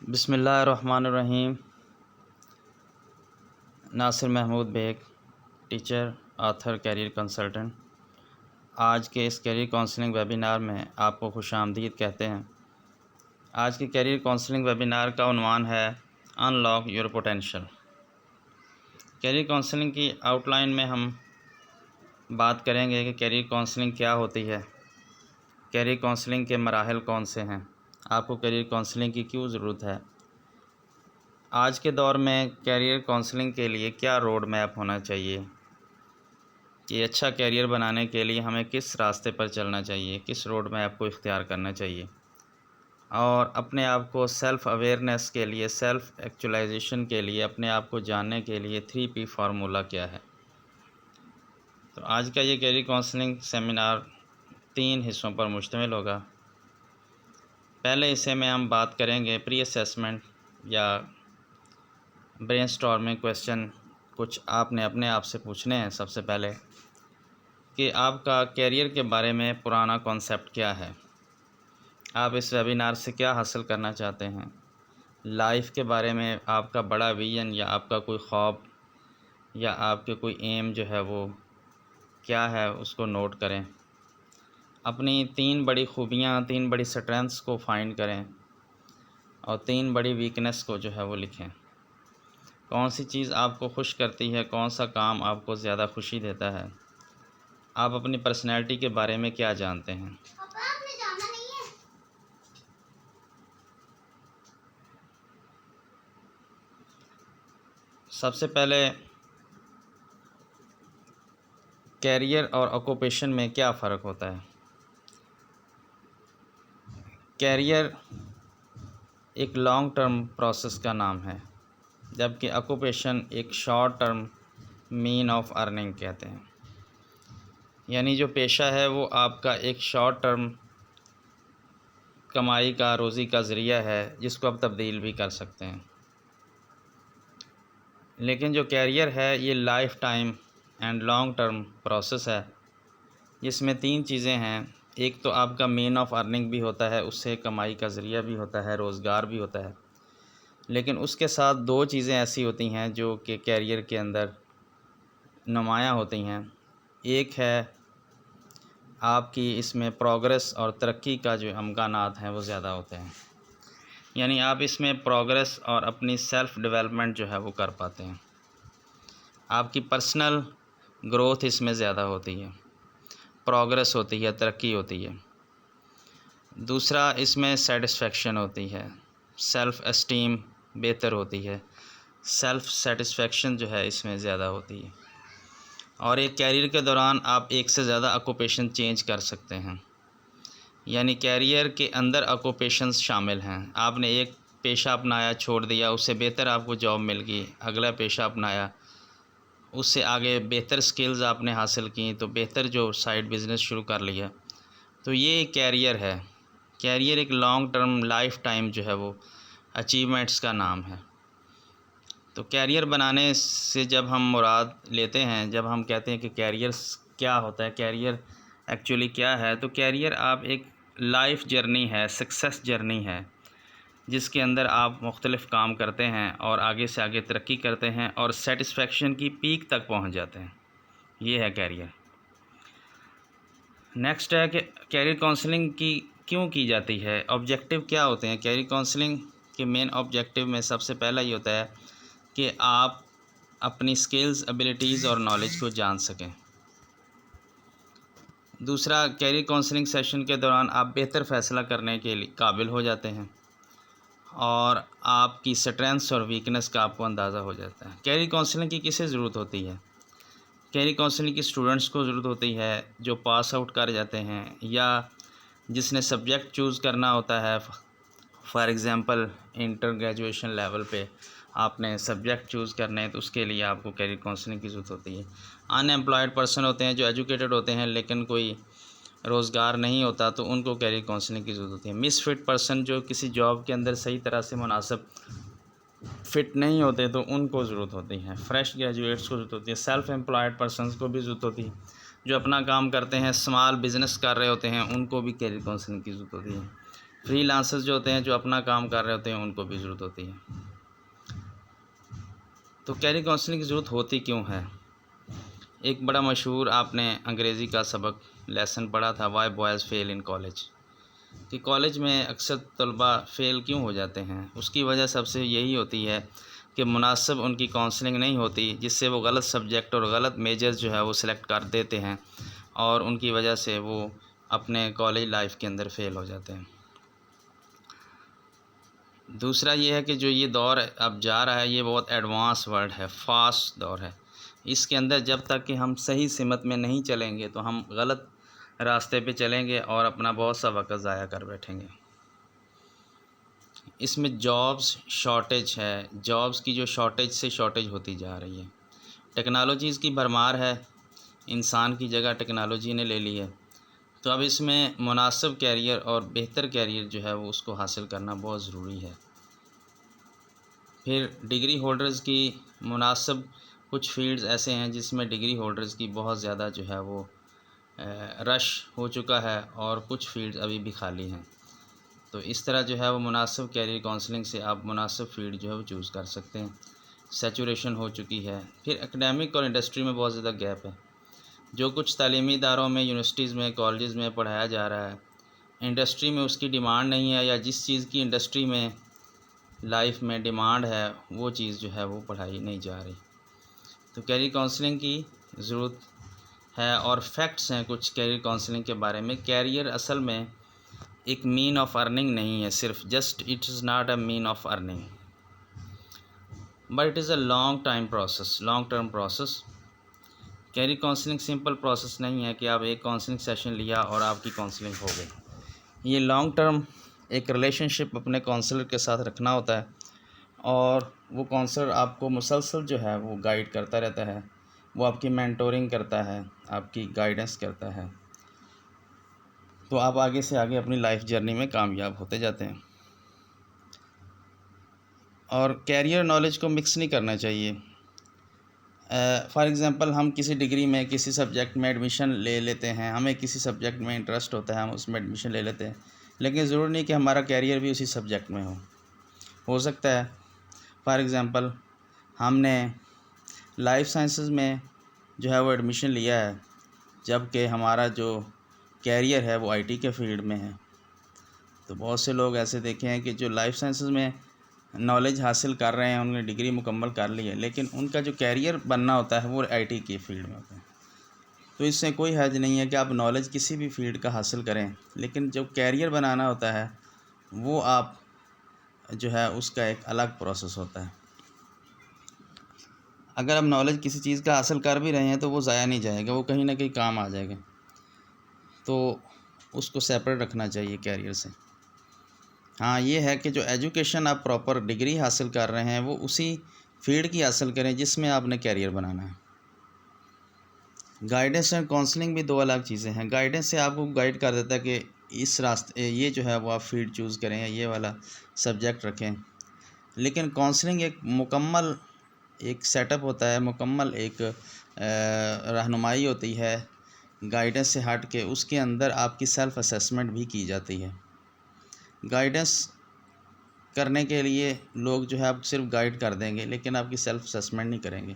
बिस्मिल्लाहिर्रहमानिर्रहीम। Nasir Mahmood Baig, teacher, author, career consultant. आज के इस कैरियर काउंसलिंग वेबिनार में आपको खुशामदीद कहते हैं। आज के कैरियर काउंसलिंग वेबिनार का उन्वान है unlock your potential. Career counselling की आउटलाइन में हम बात करेंगे कि कैरियर काउंसलिंग क्या होती है, कैरियर काउंसलिंग के मराहल कौन से हैं, आपको कैरियर काउंसलिंग की क्यों ज़रूरत है, आज के दौर में कैरियर काउंसलिंग के लिए क्या रोड मैप होना चाहिए, कि अच्छा कैरियर बनाने के लिए हमें किस रास्ते पर चलना चाहिए, किस रोड मैप को इख्तियार करना चाहिए, और अपने आप को सेल्फ़ अवेयरनेस के लिए, सेल्फ़ एक्चुअलाइजेशन के लिए, अपने आप को जानने के लिए 3P फार्मूला क्या है। तो आज का ये कैरियर काउंसलिंग सेमिनार 3 हिस्सों पर मुश्तमिल होगा। पहले हिस्से में हम बात करेंगे प्री असेसमेंट या ब्रेनस्टॉर्मिंग क्वेश्चन। कुछ आपने अपने आप से पूछने हैं सबसे पहले कि आपका कैरियर के बारे में पुराना कॉन्सेप्ट क्या है, आप इस वेबिनार से क्या हासिल करना चाहते हैं, लाइफ के बारे में आपका बड़ा विज़न या आपका कोई ख्वाब या आपके कोई एम जो है वो क्या है, उसको नोट करें। अपनी 3 बड़ी खूबियाँ, 3 बड़ी स्ट्रेंथ्स को फाइंड करें और 3 बड़ी वीकनेस को जो है वो लिखें। कौन सी चीज़ आपको खुश करती है, कौन सा काम आपको ज़्यादा खुशी देता है, आप अपनी पर्सनैलिटी के बारे में क्या जानते हैं। पापा आपने जाना नहीं है। सबसे पहले कैरियर और ऑक्यूपेशन में क्या फ़र्क होता है। कैरियर एक लॉन्ग टर्म प्रोसेस का नाम है, जबकि ऑक्यूपेशन एक short term mean of earning कहते हैं। यानी जो पेशा है वो आपका एक शॉर्ट टर्म कमाई का, रोज़ी का ज़रिया है, जिसको आप तब्दील भी कर सकते हैं। लेकिन जो कैरियर है ये life time and long term process है, जिसमें 3 चीज़ें हैं। एक तो आपका मीन ऑफ अर्निंग भी होता है, उससे कमाई का ज़रिया भी होता है, रोज़गार भी होता है। लेकिन उसके साथ 2 चीज़ें ऐसी होती हैं जो कि कैरियर के अंदर नुमायाँ होती हैं। एक है आपकी इसमें प्रोग्रेस और तरक्की का जो इम्कानात हैं वो ज़्यादा होते हैं। यानी आप इसमें प्रोग्रेस और अपनी सेल्फ़ डेवलपमेंट जो है वो कर पाते हैं। आपकी पर्सनल ग्रोथ इसमें ज़्यादा होती है, प्रोग्रेस होती है, तरक्की होती है। दूसरा, इसमें सेटिस्फेक्शन होती है, सेल्फ़ एस्टीम बेहतर होती है, सेल्फ़ सेटिस्फेक्शन जो है इसमें ज़्यादा होती है। और एक कैरियर के दौरान आप एक से ज़्यादा ऑक्यूपेशन चेंज कर सकते हैं। यानी कैरियर के अंदर ऑक्यूपेशंस शामिल हैं। आपने एक पेशा अपनाया, छोड़ दिया, उससे बेहतर आपको जॉब मिल गई, अगला पेशा अपनाया, उससे आगे बेहतर स्किल्स आपने हासिल की, तो बेहतर जो साइड बिज़नेस शुरू कर लिया। तो ये कैरियर है। कैरियर एक लॉन्ग टर्म लाइफ टाइम जो है वो अचीवमेंट्स का नाम है। तो कैरियर बनाने से जब हम मुराद लेते हैं, जब हम कहते हैं कि कैरियर क्या होता है, कैरियर एक्चुअली क्या है, तो कैरियर आप एक लाइफ जर्नी है, सक्सेस जर्नी है, जिसके अंदर आप मुख्तलिफ़ काम करते हैं और आगे से आगे तरक्की करते हैं और सेटिस्फेक्शन की पीक तक पहुंच जाते हैं। ये है कैरियर। नेक्स्ट है कि कैरियर काउंसलिंग क्यों की जाती है, ऑब्जेक्टिव क्या होते हैं। कैरियर काउंसलिंग के मेन ऑब्जेक्टिव में सबसे पहला ये होता है कि आप अपनी स्किल्स, एबिलिटीज़ और नॉलेज को जान सकें। दूसरा, कैरियर काउंसलिंग सेशन के दौरान आप बेहतर फ़ैसला करने के लिए काबिल हो जाते हैं और आपकी स्ट्रेंथ्स और वीकनेस का आपको अंदाज़ा हो जाता है। कैरियर काउंसलिंग की किसे ज़रूरत होती है। कैरियर काउंसलिंग की स्टूडेंट्स को ज़रूरत होती है जो पास आउट कर जाते हैं या जिसने सब्जेक्ट चूज़ करना होता है। For example inter graduation level पे आपने सब्जेक्ट चूज़ करने हैं, तो उसके लिए आपको कैरियर काउंसलिंग की ज़रूरत होती है। अनएम्प्लॉयड पर्सन होते हैं जो एजुकेटेड होते हैं लेकिन कोई रोज़गार नहीं होता, तो उनको कैरियर काउंसलिंग की ज़रूरत होती है। मिसफिट पर्सन जो किसी जॉब के अंदर सही तरह से मुनासिब फ़िट नहीं होते, तो उनको ज़रूरत होती है। फ्रेश ग्रेजुएट्स को ज़रूरत होती है। सेल्फ़ एम्प्लॉयड पर्सनस को भी ज़रूरत होती है, जो अपना काम करते हैं, स्मॉल बिज़नेस कर रहे होते हैं, उनको भी कैरियर काउंसलिंग की ज़रूरत होती है। फ्रीलांसर्स जो होते हैं, जो अपना काम कर रहे होते हैं, उनको भी ज़रूरत होती है। तो कैरियर काउंसलिंग की ज़रूरत होती क्यों है? एक बड़ा मशहूर आपने अंग्रेज़ी का सबक लेसन पढ़ा था, why boys fail in college, कि कॉलेज में अक्सर तलबा फ़ेल क्यों हो जाते हैं। उसकी वजह सबसे यही होती है कि मुनासिब उनकी काउंसलिंग नहीं होती, जिससे वो गलत सब्जेक्ट और गलत मेजर्स जो है वो सिलेक्ट कर देते हैं और उनकी वजह से वो अपने कॉलेज लाइफ के अंदर फ़ेल हो जाते हैं। दूसरा ये है कि जो ये दौर अब जा रहा है, ये बहुत एडवांस वर्ल्ड है, फास्ट दौर है। इसके अंदर जब तक कि हम सही सिमत में नहीं चलेंगे तो हम गलत रास्ते पे चलेंगे और अपना बहुत सा वक़्त ज़ाया कर बैठेंगे। इसमें जॉब्स शॉर्टेज है, जॉब्स की जो शॉर्टेज से शॉर्टेज होती जा रही है। टेक्नोलॉजीज़ की भरमार है, इंसान की जगह टेक्नोलॉजी ने ले ली है। तो अब इसमें मुनासिब कैरियर और बेहतर कैरियर जो है वो उसको हासिल करना बहुत ज़रूरी है। फिर डिग्री होल्डर्स की मुनासिब कुछ फ़ील्ड्स ऐसे हैं जिसमें डिग्री होल्डर्स की बहुत ज़्यादा जो है वो रश हो चुका है और कुछ फ़ील्ड्स अभी भी खाली हैं। तो इस तरह जो है वो मुनासिब कैरियर काउंसलिंग से आप मुनासिब फ़ील्ड जो है वो चूज़ कर सकते हैं। सैचुरेशन हो चुकी है। फिर एकेडमिक और इंडस्ट्री में बहुत ज़्यादा गैप है। जो कुछ तालीमी इदारों में, यूनिवर्सिटीज़ में, कॉलेजेस में पढ़ाया जा रहा है, इंडस्ट्री में उसकी डिमांड नहीं है, या जिस चीज़ की इंडस्ट्री में लाइफ में डिमांड है वो चीज़ जो है वो पढ़ाई नहीं जा रही। तो कैरियर काउंसलिंग की ज़रूरत है और फैक्ट्स हैं कुछ कैरियर काउंसलिंग के बारे में। कैरियर असल में एक मीन ऑफ अर्निंग नहीं है, सिर्फ just it is not a mean of earning, but it is a long time process, long term process. Career counselling simple process नहीं है कि आप एक काउंसलिंग सेशन लिया और आपकी काउंसलिंग हो गई। ये लॉन्ग टर्म एक रिलेशनशिप अपने काउंसलर के साथ रखना होता है और वो काउंसलर आपको मुसलसल जो है वो गाइड करता रहता है, वो आपकी मेंटोरिंग करता है, आपकी गाइडेंस करता है, तो आप आगे से आगे अपनी लाइफ जर्नी में कामयाब होते जाते हैं। और कैरियर नॉलेज को मिक्स नहीं करना चाहिए। फॉर एग्ज़ाम्पल हम किसी डिग्री में किसी सब्जेक्ट में एडमिशन ले लेते हैं, हमें किसी सब्जेक्ट में इंटरेस्ट होता है, हम उसमें एडमिशन ले लेते हैं, लेकिन ज़रूरी नहीं कि हमारा कैरियर भी उसी सब्जेक्ट में हो सकता है फॉर एग्ज़ाम्पल हमने लाइफ साइंसेस में जो है वो एडमिशन लिया है, जबकि हमारा जो कैरियर है वो आईटी के फील्ड में है। तो बहुत से लोग ऐसे देखे हैं कि जो लाइफ साइंसेस में नॉलेज हासिल कर रहे हैं, उन्होंने डिग्री मुकम्मल कर ली है, लेकिन उनका जो कैरियर बनना होता है वो आईटी की फील्ड में होता है। तो इससे कोई हर्ज नहीं है कि आप नॉलेज किसी भी फील्ड का हासिल करें, लेकिन जो कैरियर बनाना होता है वो आप जो है उसका एक अलग प्रोसेस होता है। अगर आप नॉलेज किसी चीज़ का हासिल कर भी रहे हैं तो वो ज़ाया नहीं जाएगा, वो कहीं ना कहीं काम आ जाएगा, तो उसको सेपरेट रखना चाहिए कैरियर से। हाँ, ये है कि जो एजुकेशन आप प्रॉपर डिग्री हासिल कर रहे हैं वो उसी फील्ड की हासिल करें जिसमें आपने कैरियर बनाना है। गाइडेंस एंड काउंसलिंग भी दो अलग चीज़ें हैं। गाइडेंस से आपको गाइड कर देता है कि इस रास्ते ये जो है वो आप फील्ड चूज़ करें या ये वाला सब्जेक्ट रखें, लेकिन काउंसलिंग एक मुकम्मल एक सेटअप होता है, मुकम्मल एक रहनुमाई होती है गाइडेंस से हट के। उसके अंदर आपकी सेल्फ़ असेसमेंट भी की जाती है। गाइडेंस करने के लिए लोग जो है आप सिर्फ गाइड कर देंगे, लेकिन आपकी सेल्फ़ असेसमेंट नहीं करेंगे।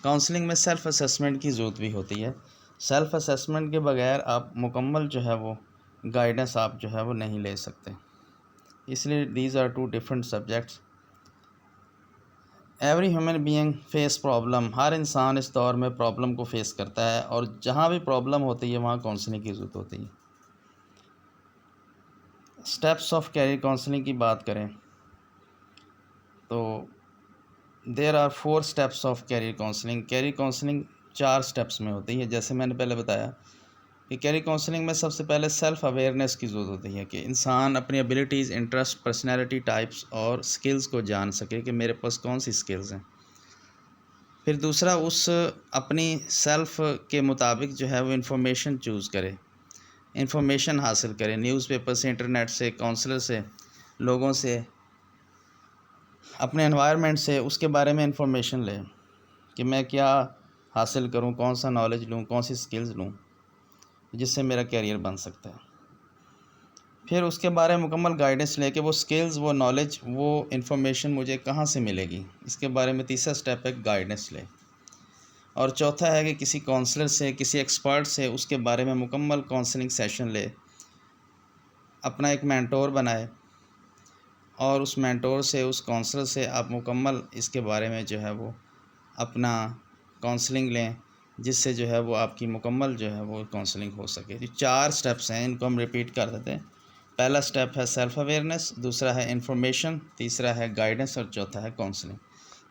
काउंसलिंग में सेल्फ़ असेसमेंट की ज़रूरत भी होती है। सेल्फ़ असेसमेंट के बगैर आप मुकम्मल जो है वो गाइडेंस आप जो है वो नहीं ले सकते। इसलिए these are two different subjects. Every human being face problem. हर इंसान इस दौर में प्रॉब्लम को फेस करता है और जहाँ भी प्रॉब्लम होती है वहाँ काउंसलिंग की ज़रूरत होती है। स्टेप्स ऑफ कैरियर काउंसलिंग की बात करें तो there are 4 steps of career counselling. Career counselling 4 steps में होती है। जैसे मैंने पहले बताया कि कैरियर काउंसलिंग में सबसे पहले सेल्फ़ अवेयरनेस की ज़रूरत होती है कि इंसान अपनी एबिलिटीज़, इंटरेस्ट, पर्सनैलिटी टाइप्स और स्किल्स को जान सके कि मेरे पास कौन सी स्किल्स हैं। फिर दूसरा, उस अपनी सेल्फ़ के मुताबिक जो है वो इन्फॉर्मेशन चूज़ करे, इन्फॉर्मेशन हासिल करें न्यूज़पेपर से, इंटरनेट से, काउंसलर से, लोगों से, अपने एनवायरनमेंट से, उसके बारे में इन्फॉर्मेशन लें कि मैं क्या हासिल करूं, कौन सा नॉलेज लूं, कौन सी स्किल्स लूं जिससे मेरा कैरियर बन सकता है। फिर उसके बारे में मुकम्मल गाइडेंस लेके वो स्किल्स, वो नॉलेज, वो इन्फॉर्मेशन मुझे कहाँ से मिलेगी, इसके बारे में तीसरा स्टेप है गाइडेंस ले। और चौथा है कि किसी काउंसलर से, किसी एक्सपर्ट से उसके बारे में मुकम्मल काउंसलिंग सेशन ले, अपना एक मेंटोर बनाए और उस मेंटोर से, उस काउंसलर से आप मुकम्मल इसके बारे में जो है वो अपना काउंसलिंग लें, जिससे जो है वो आपकी मुकम्मल जो है वो काउंसलिंग हो सके। जो 4 स्टेप्स हैं इनको हम रिपीट कर देते हैं। पहला स्टेप है सेल्फ़ अवेयरनेस, दूसरा है इन्फॉर्मेशन, तीसरा है गाइडेंस और चौथा है counselling.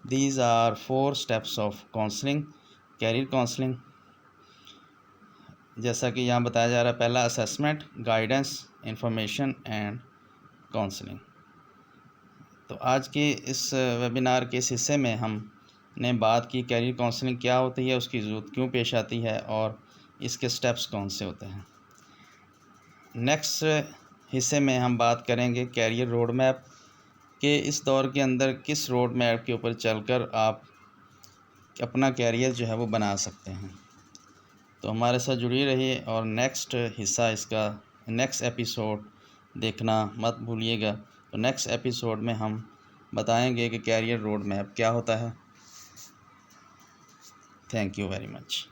These are 4 steps of counselling, career counselling. जैसा कि यहाँ बताया जा रहा है, पहला assessment, guidance, information and counselling. तो आज के इस वेबिनार के इस हिस्से में हमने बात की कैरियर काउंसलिंग क्या होती है, उसकी ज़रूरत क्यों पेश आती है और इसके स्टेप्स कौन से होते हैं। नेक्स्ट हिस्से में हम बात करेंगे कैरियर रोड मैप के, इस दौर के अंदर किस रोड मैप के ऊपर चलकर आप अपना कैरियर जो है वो बना सकते हैं। तो हमारे साथ जुड़ी रहिए और नेक्स्ट हिस्सा इसका, नेक्स्ट एपिसोड देखना मत भूलिएगा। तो नेक्स्ट एपिसोड में हम बताएंगे कि कैरियर रोड मैप क्या होता है। Thank you very much.